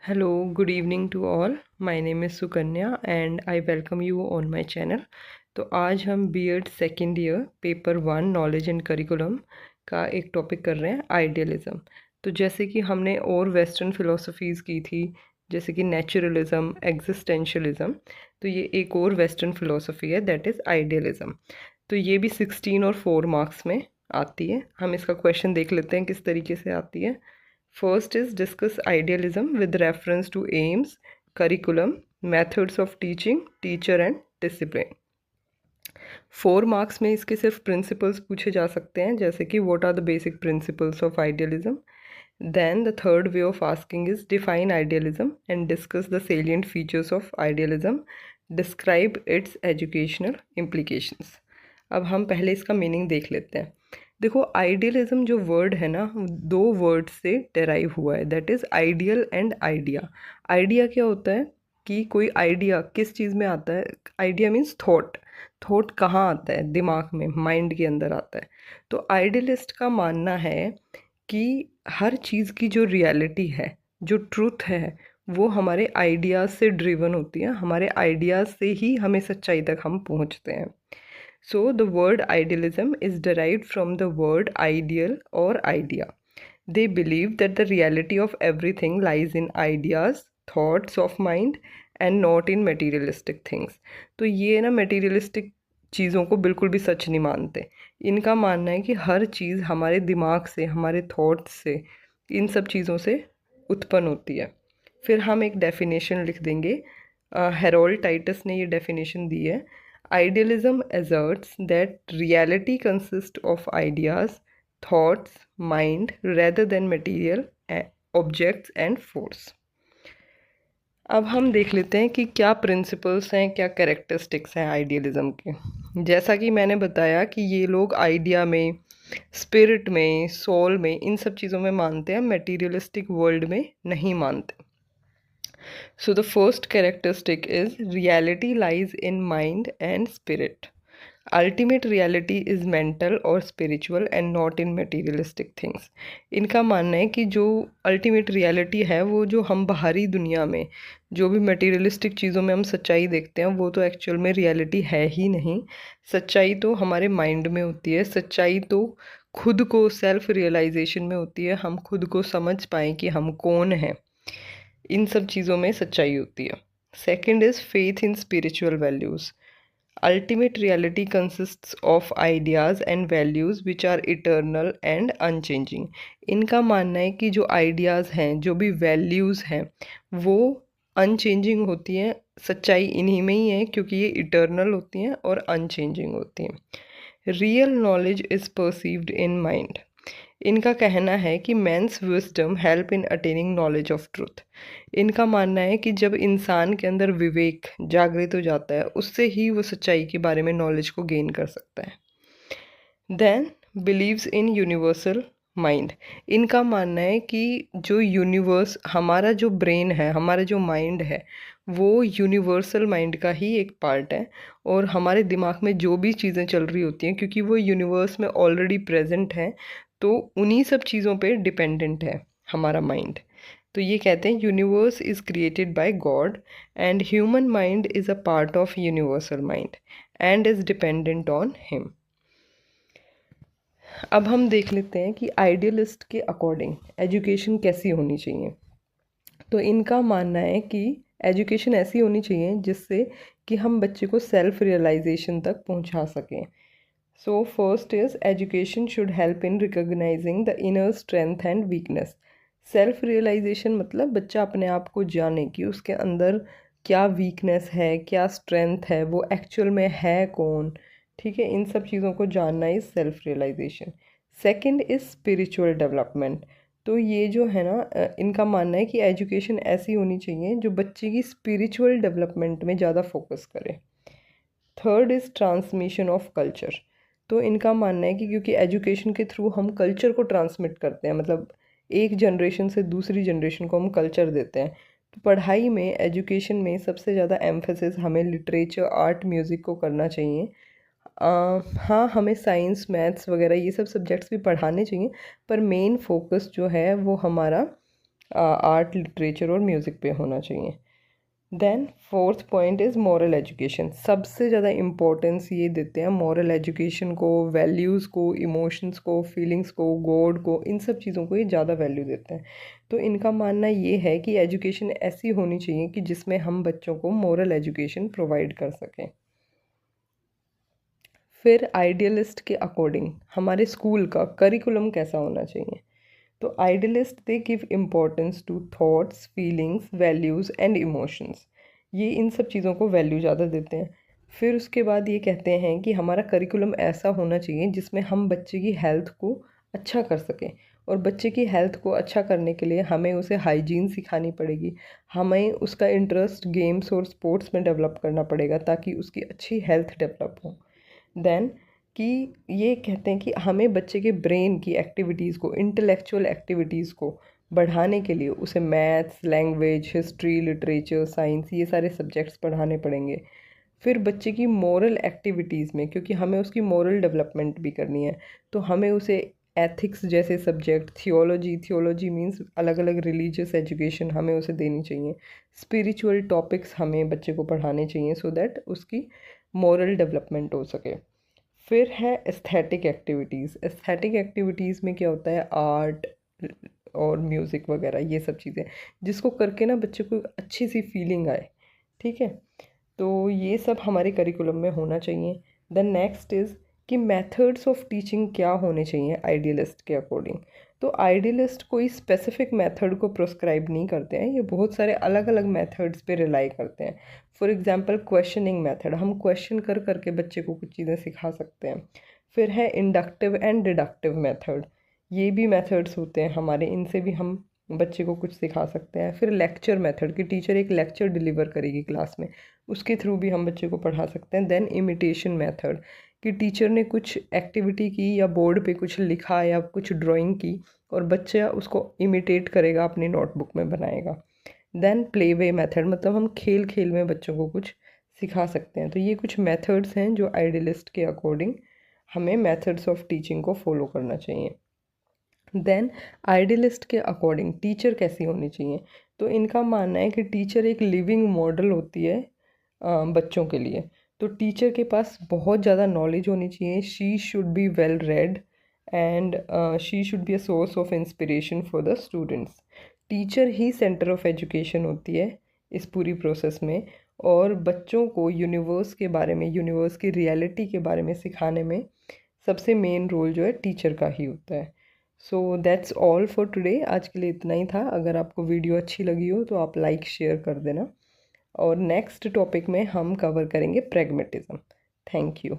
Hello, good evening to all. My name is Sukanya and I welcome you on my channel. तो आज हम B.Ed second year paper 1 knowledge and curriculum का एक topic कर रहे हैं आइडियलिज़म। तो जैसे कि हमने और वेस्टर्न फ़िलोसफीज़ की थी, जैसे कि नेचुरलिज़म, एग्जिस्टेंशलिज़म, तो ये एक और वेस्टर्न फ़िलोसफी है, दैट इज़ आइडियलिज़म। तो ये भी 16 और 4 मार्क्स में आती है। हम इसका क्वेश्चन देख लेते हैं किस तरीके से आती है। First is discuss idealism with reference to aims, curriculum, methods of teaching, teacher and discipline. 4 marks में इसके सिर्फ प्रिंसिपल्स पूछे जा सकते हैं, जैसे कि what are the basic principles of idealism. Then the third way of asking is define idealism and discuss the salient features of idealism. Describe its educational implications. अब हम पहले इसका मीनिंग देख लेते हैं। देखो, आइडियलिज्म जो वर्ड है ना, दो वर्ड से डेराइव हुआ है, that is ideal and idea. Idea क्या होता है कि कोई आइडिया किस चीज़ में आता है। Idea means thought. थॉट कहाँ आता है? दिमाग में, माइंड के अंदर आता है। तो आइडियलिस्ट का मानना है कि हर चीज़ की जो रियलिटी है, जो ट्रूथ है, वो हमारे आइडियाज़ से ड्रिवन होती है। हमारे आइडियाज़ से ही हमें सच्चाई तक हम पहुंचते हैं। So the word idealism is derived from the word ideal or idea. They believe that the reality of everything lies in ideas, thoughts of mind and not in materialistic things. तो ये ना materialistic चीज़ों को बिल्कुल भी सच नहीं मानते। इनका मानना है कि हर चीज़ हमारे दिमाग से, हमारे थॉट्स से, इन सब चीज़ों से उत्पन्न होती है। फिर हम एक डेफिनेशन लिख देंगे। हेरोल्ड टाइटस ने ये डेफिनेशन दी है। Idealism asserts that reality consists of ideas, thoughts, mind rather than material objects and force. अब हम देख लेते हैं कि क्या प्रिंसिपल्स हैं, क्या कैरेक्टरिस्टिक्स हैं आइडियलिज्म के। जैसा कि मैंने बताया कि ये लोग आइडिया में, स्पिरिट में, सोल में, इन सब चीज़ों में मानते हैं, मटेरियलिस्टिक वर्ल्ड में नहीं मानते। So the first characteristic is reality lies in mind and spirit. Ultimate reality is mental or spiritual and not in materialistic things. इनका मानना है कि जो अल्टीमेट रियलिटी है, वो जो हम बाहरी दुनिया में जो भी मटेरियलिस्टिक चीज़ों में हम सच्चाई देखते हैं, वो तो एक्चुअल में रियलिटी है ही नहीं। सच्चाई तो हमारे माइंड में होती है। सच्चाई तो खुद को सेल्फ रियलाइजेशन में होती है। हम खुद को समझ पाएँ कि हम कौन हैं, इन सब चीज़ों में सच्चाई होती है। Second is faith in spiritual values. Ultimate reality consists of ideas and values which are eternal and unchanging. इनका मानना है कि जो आइडियाज़ हैं, जो भी वैल्यूज़ हैं, वो अनचेंजिंग होती हैं। सच्चाई इन्हीं में ही है, क्योंकि ये इटर्नल होती हैं और अनचेंजिंग होती हैं। Real knowledge is perceived in mind. इनका कहना है कि man's wisdom help in attaining knowledge of truth. इनका मानना है कि जब इंसान के अंदर विवेक जागृत हो जाता है, उससे ही वो सच्चाई के बारे में नॉलेज को गेन कर सकता है। Then believes in universal mind. इनका मानना है कि जो यूनिवर्स, हमारा जो ब्रेन है, हमारा जो माइंड है, वो यूनिवर्सल माइंड का ही एक पार्ट है। और हमारे दिमाग में जो भी चीज़ें चल रही होती हैं, क्योंकि वो यूनिवर्स में ऑलरेडी प्रेजेंट है, तो उन्हीं सब चीज़ों पे डिपेंडेंट है हमारा माइंड। तो ये कहते हैं universe is created by God and human mind is a part of universal mind and is dependent on him. अब हम देख लेते हैं कि आइडियलिस्ट के अकॉर्डिंग एजुकेशन कैसी होनी चाहिए। तो इनका मानना है कि एजुकेशन ऐसी होनी चाहिए जिससे कि हम बच्चे को सेल्फ रियलाइजेशन तक पहुंचा सकें। So first is education should help in recognising the inner strength and weakness. Self realisation मतलब बच्चा अपने आप को जाने कि उसके अंदर क्या वीकनेस है, क्या स्ट्रेंथ है, वो एक्चुअल में है कौन। ठीक है, इन सब चीज़ों को जानना is self realisation. Second is spiritual development. तो ये जो है ना, इनका मानना है कि एजुकेशन ऐसी होनी चाहिए जो बच्चे की स्पिरिचुअल डेवलपमेंट में ज़्यादा फोकस करे। Third is transmission of culture. तो इनका मानना है कि क्योंकि एजुकेशन के थ्रू हम कल्चर को ट्रांसमिट करते हैं, मतलब एक जनरेशन से दूसरी जनरेशन को हम कल्चर देते हैं। तो पढ़ाई में, एजुकेशन में सबसे ज़्यादा एम्फेसिस हमें लिटरेचर, आर्ट, म्यूज़िक को करना चाहिए। हाँ, हमें साइंस, मैथ्स वगैरह ये सब सब्जेक्ट्स भी पढ़ाने चाहिए, पर मेन फोकस जो है वो हमारा आर्ट, लिटरेचर और म्यूज़िक पे होना चाहिए। Then fourth point is moral education. सबसे ज़्यादा इम्पोर्टेंस ये देते हैं मॉरल एजुकेशन को, वैल्यूज़ को, इमोशंस को, फीलिंग्स को, गॉड को, इन सब चीज़ों को ये ज़्यादा वैल्यू देते हैं। तो इनका मानना ये है कि एजुकेशन ऐसी होनी चाहिए कि जिसमें हम बच्चों को मॉरल एजुकेशन प्रोवाइड कर सकें। फिर आइडियलिस्ट के अकॉर्डिंग हमारे स्कूल का करिकुलम कैसा होना चाहिए। तो idealist they give importance to thoughts, feelings, values and emotions. ये इन सब चीज़ों को वैल्यू ज़्यादा देते हैं। फिर उसके बाद ये कहते हैं कि हमारा करिकुलम ऐसा होना चाहिए जिसमें हम बच्चे की हेल्थ को अच्छा कर सकें, और बच्चे की हेल्थ को अच्छा करने के लिए हमें उसे हाइजीन सिखानी पड़ेगी, हमें उसका इंटरेस्ट गेम्स और स्पोर्ट्स में डेवलप करना पड़ेगा ताकि उसकी अच्छी हेल्थ डेवलप हो। देन कि ये कहते हैं कि हमें बच्चे के ब्रेन की एक्टिविटीज़ को, इंटेलेक्चुअल एक्टिविटीज़ को बढ़ाने के लिए उसे maths, language, history, literature, science, ये सारे सब्जेक्ट्स पढ़ाने पड़ेंगे। फिर बच्चे की मोरल एक्टिविटीज़ में, क्योंकि हमें उसकी मोरल डेवलपमेंट भी करनी है, तो हमें उसे एथिक्स जैसे सब्जेक्ट, थियोलॉजी मीन्स अलग अलग रिलीजियस एजुकेशन हमें उसे देनी चाहिए। स्पिरिचुअल टॉपिक्स हमें बच्चे को पढ़ाने चाहिए सो दैट उसकी मोरल डेवलपमेंट हो सके। फिर है एस्थेटिक एक्टिविटीज़। एस्थेटिक एक्टिविटीज़ में क्या होता है, आर्ट और म्यूज़िक वगैरह, ये सब चीज़ें जिसको करके ना बच्चे को अच्छी सी फीलिंग आए। ठीक है, तो ये सब हमारे करिकुलम में होना चाहिए। द नेक्स्ट इज़ कि मेथड्स ऑफ टीचिंग क्या होने चाहिए आइडियलिस्ट के अकॉर्डिंग। तो आइडियलिस्ट कोई स्पेसिफिक मेथड को प्रोस्क्राइब नहीं करते हैं, ये बहुत सारे अलग अलग मेथड्स पे रिलाई करते हैं। फॉर एग्जांपल क्वेश्चनिंग मेथड, हम क्वेश्चन कर करके बच्चे को कुछ चीज़ें सिखा सकते हैं। फिर है इंडक्टिव एंड डिडक्टिव मेथड, ये भी मेथड्स होते हैं हमारे, इनसे भी हम बच्चे को कुछ सिखा सकते हैं। फिर लेक्चर मेथड कि टीचर एक लेक्चर डिलीवर करेगी क्लास में, उसके थ्रू भी हम बच्चे को पढ़ा सकते हैं। देन इमिटेशन मेथड कि टीचर ने कुछ एक्टिविटी की या बोर्ड पे कुछ लिखा या कुछ ड्राइंग की और बच्चा उसको इमिटेट करेगा, अपनी नोटबुक में बनाएगा। देन प्ले वे मेथड, मतलब हम खेल खेल में बच्चों को कुछ सिखा सकते हैं। तो ये कुछ मेथड्स हैं जो आइडियलिस्ट के अकॉर्डिंग हमें मेथड्स ऑफ टीचिंग को फॉलो करना चाहिए। देन आइडियलिस्ट के अकॉर्डिंग टीचर कैसी होनी चाहिए। तो इनका मानना है कि टीचर एक लिविंग मॉडल होती है बच्चों के लिए। तो टीचर के पास बहुत ज़्यादा नॉलेज होनी चाहिए। She should be well read and she should be a source of inspiration for the students. Teacher he centre of education होती है इस पूरी प्रोसेस में, और बच्चों को यूनिवर्स के बारे में, यूनिवर्स की रियलिटी के बारे में सिखाने में सबसे मेन रोल जो है टीचर का ही होता है। So that's all for today. आज के लिए इतना ही था। अगर आपको वीडियो अच्छी लगी हो तो आप लाइक शेयर कर देना, और नेक्स्ट टॉपिक में हम कवर करेंगे प्रैग्मेटिज्म। Thank you.